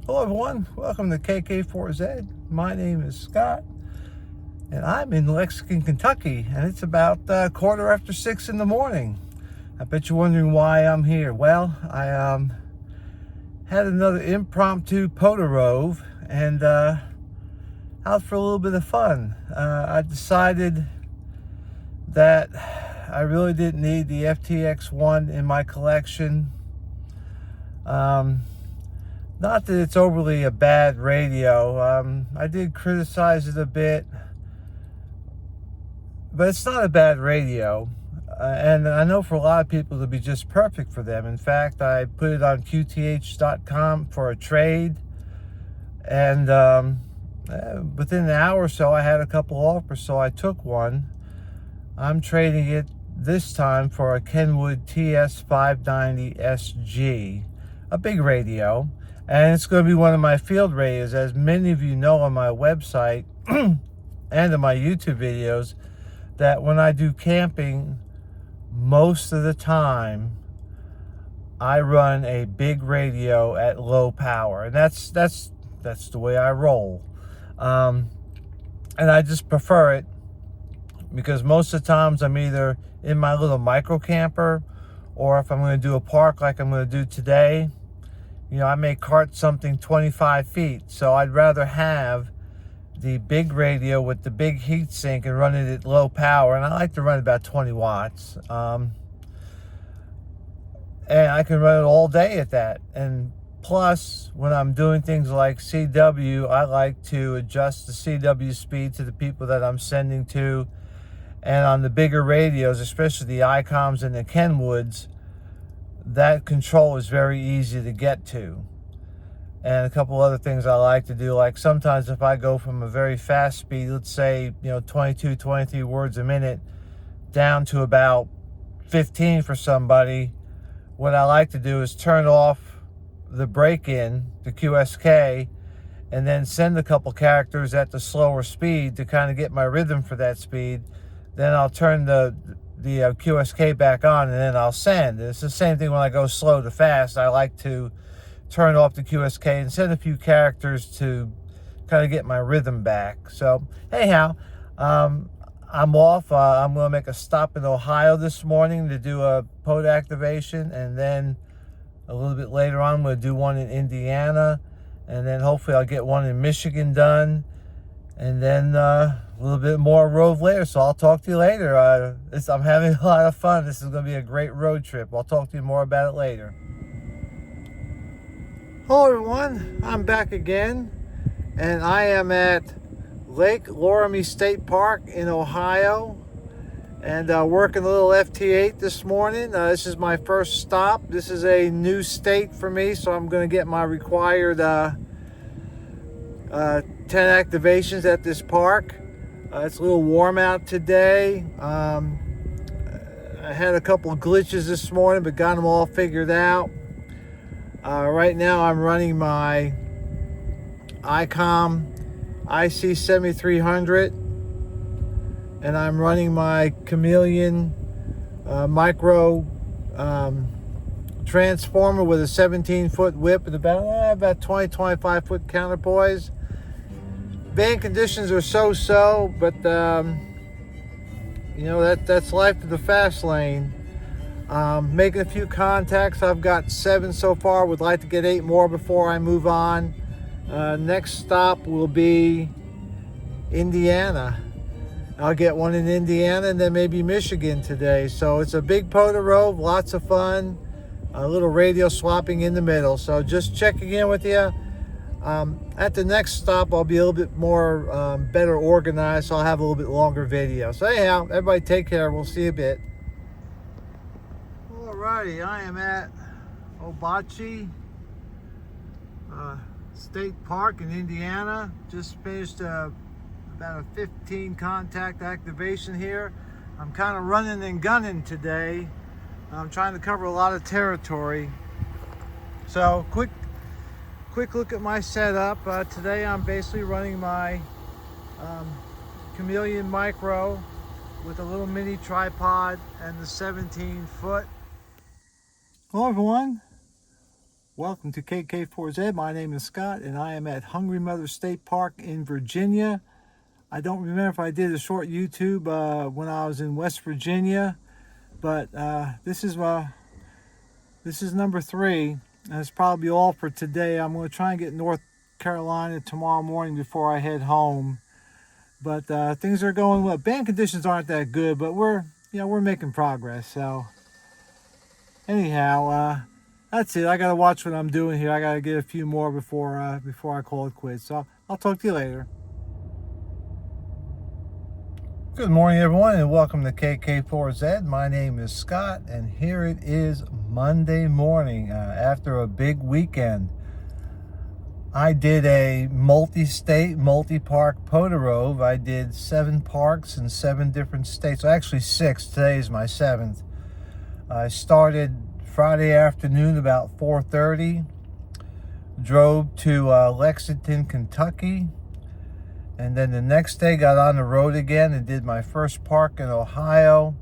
Hello everyone, welcome to KK4Z. My name is Scott and I'm in Lexington, Kentucky, and it's about 6:15 in the morning. I bet you're wondering why I'm here. Well, I had another impromptu POTA Rove and out for a little bit of fun. I decided that I really didn't need the FTX1 in my collection. Not that it's overly a bad radio. I did criticize it a bit, but it's not a bad radio. And I know for a lot of people it'll be just perfect for them. In fact, I put it on QTH.com for a trade, and within an hour or so I had a couple offers, so I took one. I'm trading it this time for a Kenwood TS590SG, a big radio. And it's going to be one of my field radios. As many of you know on my website and in my YouTube videos, that when I do camping, most of the time I run a big radio at low power, and that's the way I roll. And I just prefer it because most of the times I'm either in my little micro camper, or if I'm going to do a park like I'm going to do today, you know, I may cart something 25 feet, so I'd rather have the big radio with the big heat sink and run it at low power, and I like to run about 20 watts. And I can run it all day at that. And plus, when I'm doing things like CW, I like to adjust the CW speed to the people that I'm sending to. And on the bigger radios, especially the ICOMs and the Kenwoods, that control is very easy to get to. And a couple other things I like to do, like sometimes if I go from a very fast speed, let's say, 22, 23 words a minute, down to about 15 for somebody, what I like to do is turn off the break-in, the QSK, and then send a couple characters at the slower speed to kind of get my rhythm for that speed. Then I'll turn the QSK back on, and then I'll send. It's the same thing when I go slow to fast. I like to turn off the QSK and send a few characters to kind of get my rhythm back. So anyhow, I'm off. I'm going to make a stop in Ohio this morning to do a POTA activation, and then a little bit later on I'm going to do one in Indiana, and then hopefully I'll get one in Michigan done, and then a little bit more Rove later. So I'll talk to you later. I'm having a lot of fun. This is going to be a great road trip. I'll talk to you more about it later. Hello everyone, I'm back again, and I am at Lake Loramie State Park in Ohio, and working a little FT8 this morning. This is my first stop. This is a new state for me, so I'm going to get my required 10 activations at this park. It's a little warm out today. I had a couple of glitches this morning, but got them all figured out. Right now I'm running my ICOM IC7300, and I'm running my Chameleon micro transformer with a 17-foot whip and about 20-25 foot counterpoise. Band conditions are so-so, but that's life of the fast lane. Making a few contacts. I've got 7 so far. Would like to get 8 more before I move on. Next stop will be Indiana. I'll get one in Indiana and then maybe Michigan today. So it's a big POTA Rove, lots of fun. A little radio swapping in the middle. So just checking in with you. At the next stop, I'll be a little bit more better organized, so I'll have a little bit longer video. So anyhow, everybody take care. We'll see you a bit. Alrighty, I am at Obachi State Park in Indiana. Just finished about a 15 contact activation here. I'm kind of running and gunning today. I'm trying to cover a lot of territory. So quick look at my setup. Today I'm basically running my Chameleon Micro with a little mini tripod and the 17 foot. Hello everyone, Welcome to KK4Z. My name is Scott, and I am at Hungry Mother State Park in Virginia. I don't remember if I did a short YouTube when I was in West Virginia, but this is number 3, and it's probably all for today. I'm going to try and get North Carolina tomorrow morning before I head home. But things are going well. Band conditions aren't that good, but we're making progress. So anyhow, that's it. I gotta watch what I'm doing here. I gotta get a few more before I call it quits. So I'll talk to you later. Good morning, everyone, and welcome to KK4Z. My name is Scott, and here it is Monday morning after a big weekend. I did a multi-state, multi-park POTA Rove. I did 7 parks in 7 different states. Actually 6. Today is my 7th. I started Friday afternoon about 4:30. Drove to Lexington, Kentucky. And then the next day got on the road again and did my first park in Ohio.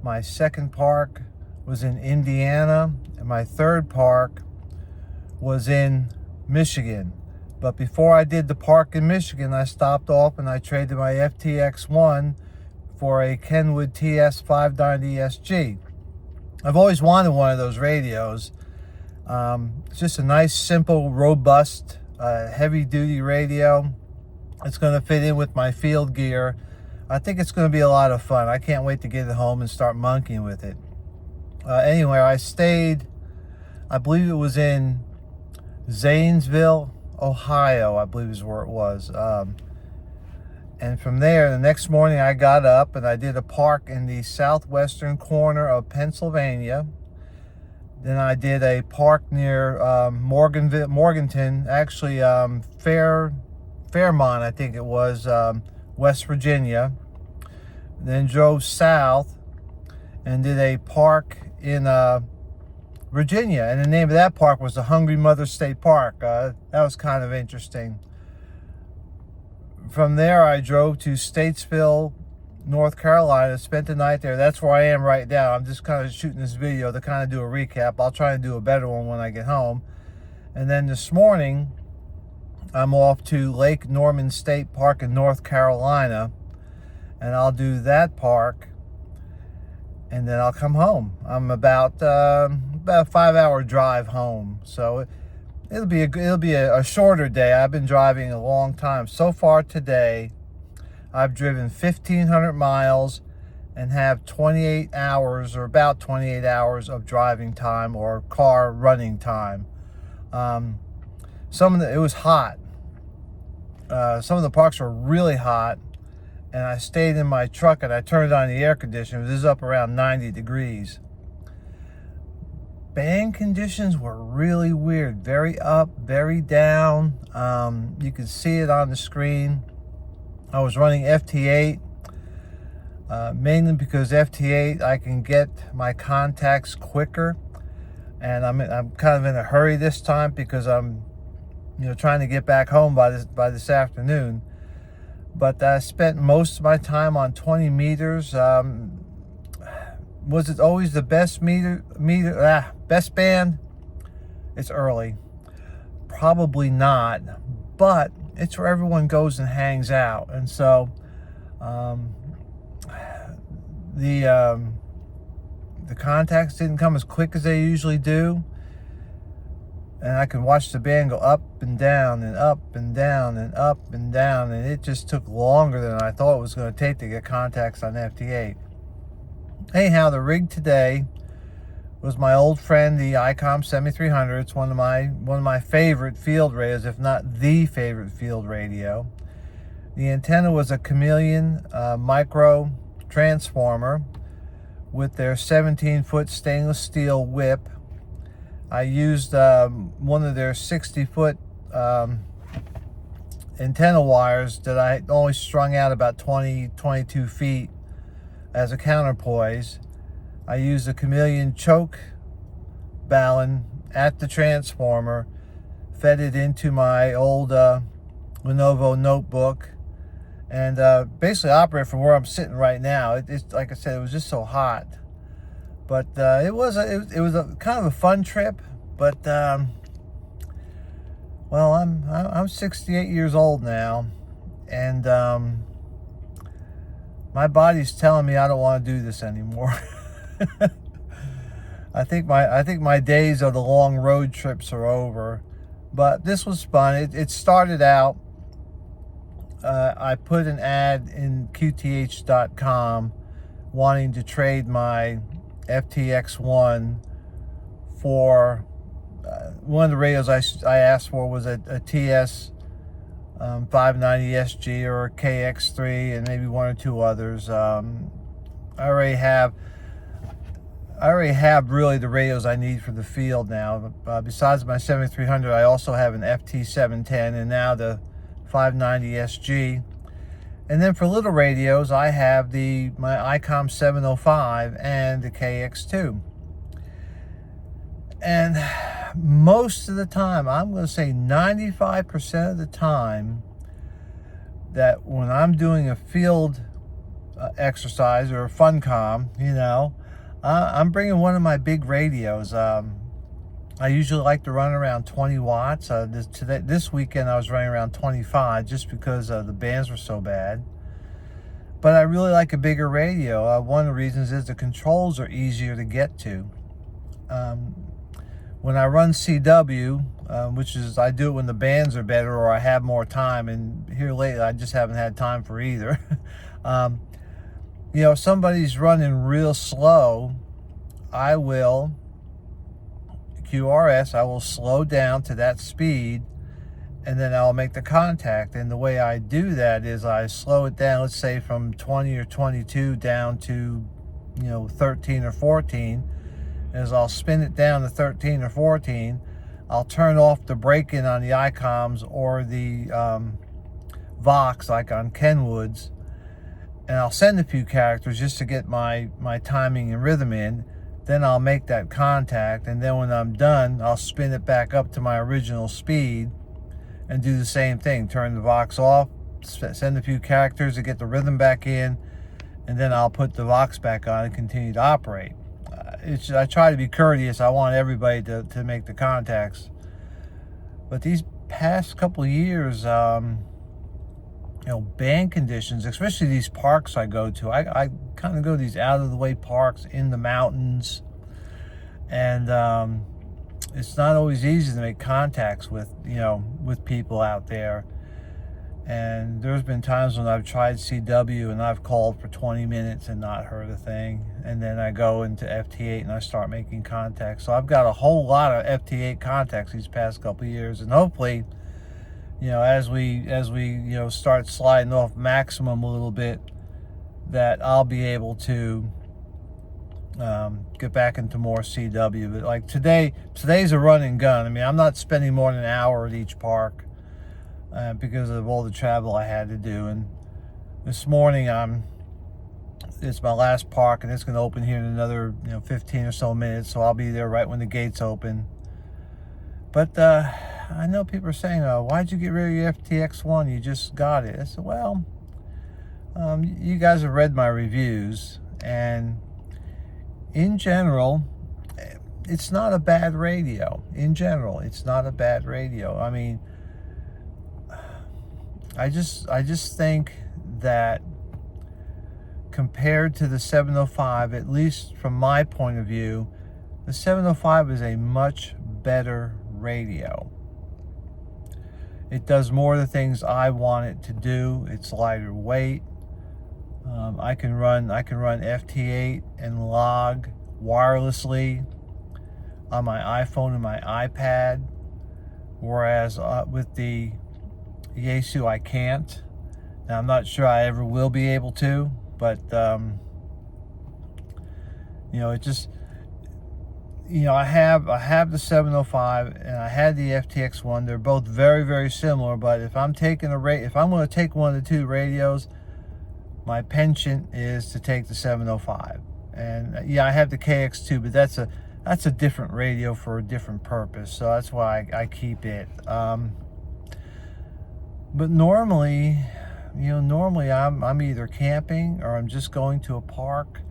My second park was in Indiana. And my third park was in Michigan. But before I did the park in Michigan, I stopped off and I traded my FTX1 for a Kenwood TS590SG. I've always wanted one of those radios. It's just a nice, simple, robust, heavy-duty radio. It's going to fit in with my field gear. I think it's going to be a lot of fun. I can't wait to get it home and start monkeying with it. Anyway, I stayed, I believe it was in Zanesville, Ohio, I believe is where it was. And from there, the next morning I got up and I did a park in the southwestern corner of Pennsylvania. Then I did a park near Morganton, actually Fairmont, I think it was, West Virginia. Then drove south and did a park in Virginia, and the name of that park was the Hungry Mother State Park. That was kind of interesting. From there, I drove to Statesville, North Carolina, spent the night there. That's where I am right now. I'm just kind of shooting this video to kind of do a recap. I'll try and do a better one when I get home. And then this morning, I'm off to Lake Norman State Park in North Carolina, and I'll do that park, and then I'll come home. I'm about a 5-hour drive home, so it'll be a shorter day. I've been driving a long time. So far today, I've driven 1,500 miles and have 28 hours or about 28 hours of driving time or car running time. It was hot. Some of the parks were really hot, and I stayed in my truck and I turned on the air conditioner. This is up around 90 degrees. Band conditions were really weird. Very up, very down. You could see it on the screen. I was running FT8, mainly because FT8 I can get my contacts quicker, and I'm kind of in a hurry this time because I'm trying to get back home by this afternoon. But I spent most of my time on 20 meters. Was it always the best best band? It's early. Probably not, but it's where everyone goes and hangs out. And so the contacts didn't come as quick as they usually do. And I could watch the band go up and down and up and down and up and down. And it just took longer than I thought it was going to take to get contacts on FT8. Anyhow, the rig today was my old friend, the ICOM 7300. It's one of my favorite field radios, if not the favorite field radio. The antenna was a Chameleon micro transformer with their 17-foot stainless steel whip. I used one of their 60-foot antenna wires that I only strung out about 22 feet as a counterpoise. I used a Chameleon choke balun at the transformer, fed it into my old Lenovo notebook, and basically operated from where I'm sitting right now. It's like I said, it was just so hot. But it was a kind of a fun trip, but Well, I'm 68 years old now, and my body's telling me I don't want to do this anymore. I think my days of the long road trips are over. But this was fun. It started out. I put an ad in QTH.com wanting to trade my FTX1 for one of the radios I asked for was a TS 590 SG or a KX3 and maybe one or two others. I already have really the radios I need for the field now. Besides my 7300, I also have an FT710 and now the 590 SG. And then for little radios, I have my ICOM 705 and the KX2. And most of the time, I'm going to say 95% of the time, that when I'm doing a field exercise or a fun comm, I'm bringing one of my big radios. I usually like to run around 20 watts. This weekend I was running around 25 just because the bands were so bad. But I really like a bigger radio. One of the reasons is the controls are easier to get to. When I run CW, which is I do it when the bands are better or I have more time, and here lately I just haven't had time for either. If somebody's running real slow, I will QRS, I will slow down to that speed, and then I'll make the contact. And the way I do that is I slow it down, let's say from 20 or 22 down to 13 or 14. As I'll spin it down to 13 or 14, I'll turn off the break-in on the ICOMs or the Vox, like on Kenwood's, and I'll send a few characters just to get my timing and rhythm in. Then I'll make that contact, and then when I'm done, I'll spin it back up to my original speed and do the same thing. Turn the Vox off, send a few characters to get the rhythm back in, and then I'll put the Vox back on and continue to operate. I try to be courteous. I want everybody to make the contacts. But these past couple of years, band conditions, especially these parks I go to, I kind of go to these out-of-the-way parks in the mountains, and it's not always easy to make contacts with people out there. And there's been times when I've tried CW and I've called for 20 minutes and not heard a thing. And then I go into FT8 and I start making contacts. So I've got a whole lot of FT8 contacts these past couple of years. And hopefully, as we start sliding off maximum a little bit, that I'll be able to get back into more CW. But like today's a run and gun. I mean, I'm not spending more than an hour at each park. Because of all the travel I had to do. And this morning it's my last park, and it's going to open here in another 15 or so minutes, so I'll be there right when the gates open. But I know people are saying, why'd you get rid of your FTX1? You just got it. I said, well, you guys have read my reviews, and in general, it's not a bad radio. In general, it's not a bad radio. I mean, I just think that compared to the 705, at least from my point of view, the 705 is a much better radio. It does more of the things I want it to do. It's lighter weight. I can run FT8 and log wirelessly on my iPhone and my iPad, whereas with the Yaesu I can't. Now I'm not sure I ever will be able to, but it just I have the 705 and I had the FTX1. They're both very, very similar, but if I'm going to take one of the two radios, my penchant is to take the 705. And yeah, I have the KX2, but that's a different radio for a different purpose, so that's why I keep it. But normally I'm either camping or I'm just going to a park.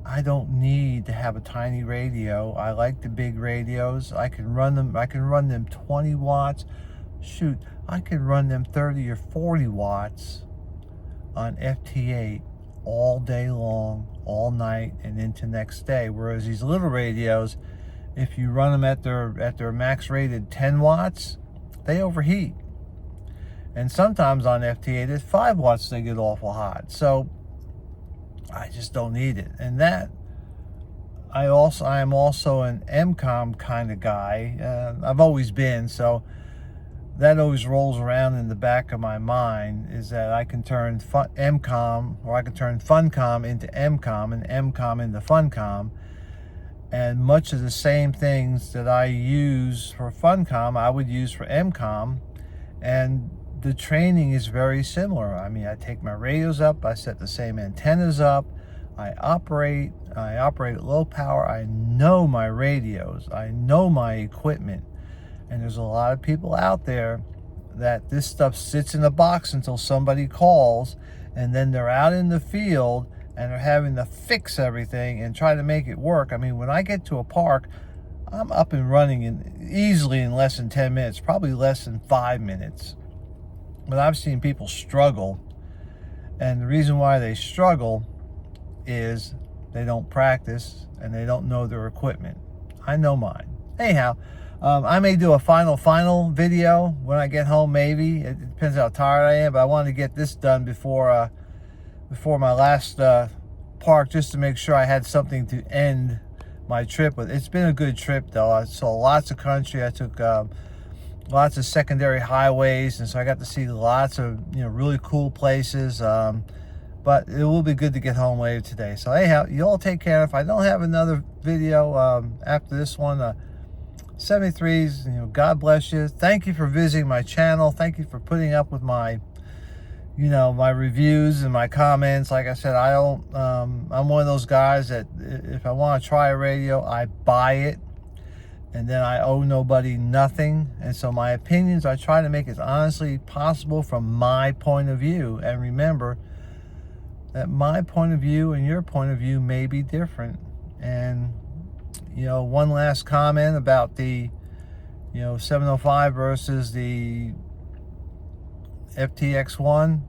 I don't need to have a tiny radio. I like the big radios. I can run them 20 watts. Shoot, I can run them 30 or 40 watts on FT8 all day long, all night, and into next day. Whereas these little radios, if you run them at their max rated 10 watts, they overheat. And sometimes on FT8 at 5 watts they get awful hot. So I just don't need it. And that I am also an MCOM kind of guy. I've always been, so that always rolls around in the back of my mind, is that I can turn MCOM, or I can turn FunCom into MCOM and MCOM into FunCom. And much of the same things that I use for FunCom, I would use for MCOM. And the training is very similar. I mean, I take my radios up, I set the same antennas up, I operate at low power. I know my radios, I know my equipment. And there's a lot of people out there that this stuff sits in a box until somebody calls, and then they're out in the field and they're having to fix everything and try to make it work. I mean, when I get to a park, I'm up and running easily in less than 10 minutes, probably less than 5 minutes. But I've seen people struggle, and the reason why they struggle is they don't practice and they don't know their equipment. I know mine. Anyhow, I may do a final video when I get home, maybe. It depends how tired I am, but I wanted to get this done before my last park, just to make sure I had something to end my trip with. It's been a good trip, though. I saw lots of country. I took lots of secondary highways, and so I got to see lots of really cool places. But it will be good to get home later today. So anyhow, you all take care. If I don't have another video after this one, 73s, God bless you. Thank you for visiting my channel. Thank you for putting up with my my reviews and my comments. Like I said, I'm one of those guys that if I want to try a radio, I buy it, and then I owe nobody nothing. And so my opinions, I try to make as honestly possible from my point of view. And remember that my point of view and your point of view may be different. And one last comment about the 705 versus the FTX1.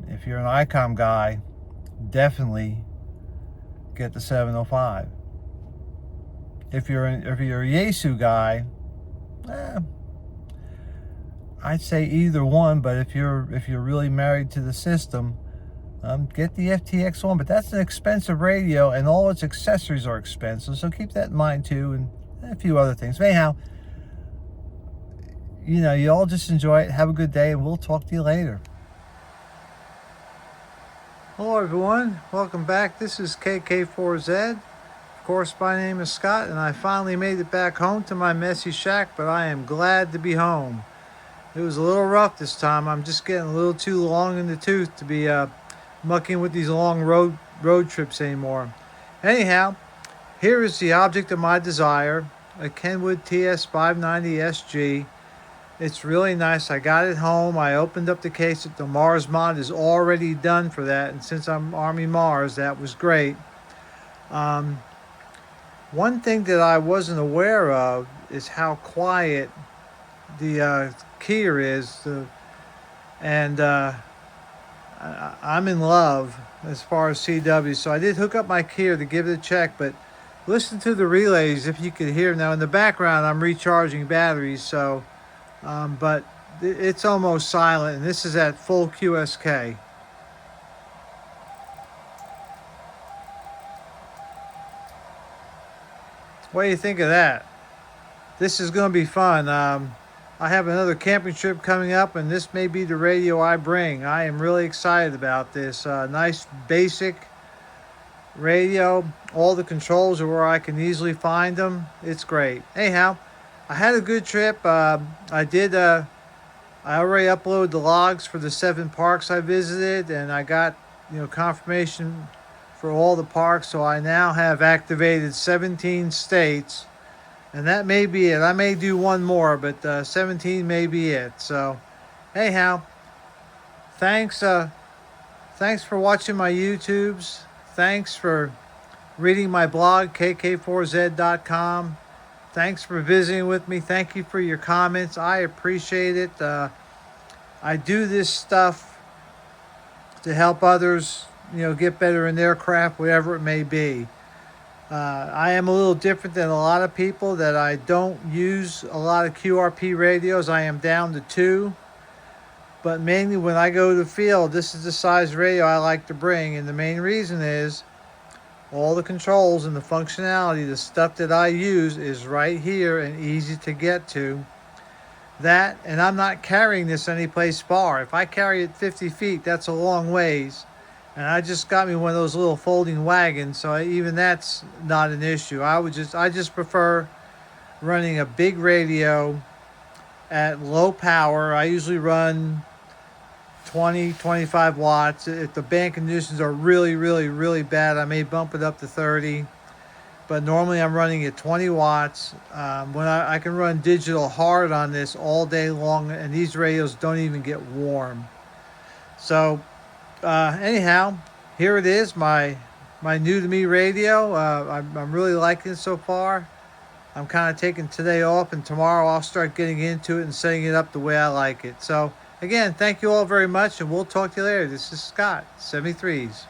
If you're an ICOM guy, definitely get the 705. If you're a Yaesu guy, I'd say either one. But if you're really married to the system, get the FTX1. But that's an expensive radio, and all its accessories are expensive. So keep that in mind too, and a few other things. But anyhow, you all just enjoy it. Have a good day, and we'll talk to you later. Hello everyone, welcome back. This is KK4Z. Of course, my name is Scott, and I finally made it back home to my messy shack, but I am glad to be home. It was a little rough this time. I'm just getting a little too long in the tooth to be mucking with these long road trips anymore. Anyhow, here is the object of my desire, a Kenwood TS590SG. It's really nice. I got it home. I opened up the case. The Mars mod is already done for that, and since I'm Army Mars, that was great. One thing that I wasn't aware of is how quiet the keyer is, and I'm in love as far as CW. So I did hook up my keyer to give it a check, but listen to the relays if you could hear. Now in the background, I'm recharging batteries, so. But it's almost silent, and this is at full QSK. What do you think of that? This is going to be fun. I have another camping trip coming up, and this may be the radio I bring. I am really excited about this. Nice basic radio. All the controls are where I can easily find them. It's great. Anyhow, I had a good trip. I already uploaded the logs for the 7 parks I visited, and I got confirmation for all the parks. So I now have activated 17 states, and that may be it. I may do one more, but 17 may be it. So anyhow, thanks for watching my YouTubes. Thanks for reading my blog, kk4z.com. Thanks for visiting with me. Thank you for your comments. I appreciate it. I do this stuff to help others, get better in their craft, whatever it may be. I am a little different than a lot of people that I don't use a lot of QRP radios. I am down to 2. But mainly when I go to the field, this is the size radio I like to bring. And the main reason is all the controls and the functionality, the stuff that I use is right here and easy to get to. That, and I'm not carrying this anyplace far. If I carry it 50 feet, that's a long ways. And I just got me one of those little folding wagons, so even that's not an issue. I just prefer running a big radio at low power. I usually run 20, 25 watts. If the band conditions are really, really, really bad, I may bump it up to 30. But normally I'm running at 20 watts. When I can run digital hard on this all day long, and these radios don't even get warm. So anyhow, here it is, my new to me radio. I'm really liking it so far. I'm kind of taking today off, and tomorrow I'll start getting into it and setting it up the way I like it. So again, thank you all very much, and we'll talk to you later. This is Scott, 73s.